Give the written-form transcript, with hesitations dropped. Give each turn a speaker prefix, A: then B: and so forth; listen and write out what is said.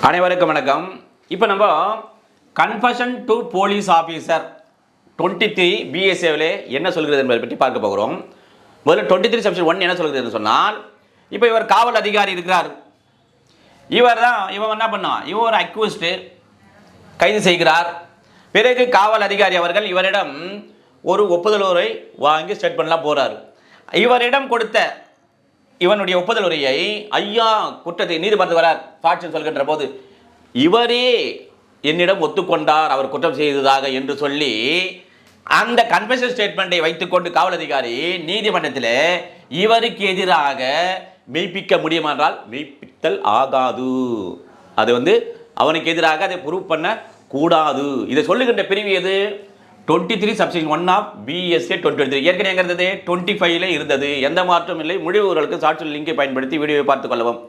A: அனைவருக்கும் வணக்கம். இப்போ நம்ம கன்ஃபஷன் டு போலீஸ் ஆஃபீஸர் 23 பிஎஸ்ஏவில் என்ன சொல்கிறது என்பதை பற்றி பார்க்க போகிறோம். முதல்ல 23 செக்ஷன் 1 என்ன சொல்கிறது என்று சொன்னால், இப்போ இவர் காவல் அதிகாரி இருக்கிறார். இவன் என்ன பண்ணான், இவன் ஒரு அக்யூஸ்டு கைது செய்கிறார். பிறகு காவல் அதிகாரி அவர்கள் இவரிடம் ஒரு ஒப்புதல் உரை வாங்கி ஸ்டேட்மெண்ட்லாம் போகிறார். இவரிடம் கொடுத்த இவனுடைய ஒப்புதல் உரையை ஐயா குற்றத்தை நீதிமன்றத்தில் வரார் சாட்சியம் சொல்கின்ற போது இவரே என்னிடம் ஒத்துக்கொண்டார் அவர் குற்றம் செய்ததாக என்று சொல்லி அந்த கன்ஃபெஷன் ஸ்டேட்மெண்ட்டை வைத்துக்கொண்டு காவல் அதிகாரி நீதிமன்றத்தில் இவருக்கு எதிராக மெய்ப்பிக்க முடியுமென்றால் மெய்ப்பித்தல் ஆகாது. அது அவனுக்கு எதிராக அதை ப்ரூவ் பண்ண கூடாது. இதை சொல்லுகின்ற பிரிவு எது? 23 சப்செக்ஷன் 1 ஆஃப் பிஎஸ்ஏ 2023. ஏற்கனவே எங்க இருந்தது? 25 இருந்தது. எந்த மாற்றம் இல்லை. முடிவுகளுக்கு சாட்சி லிங்கை பயன்படுத்தி வீடியோவை பார்த்துக் கொள்ளவும்.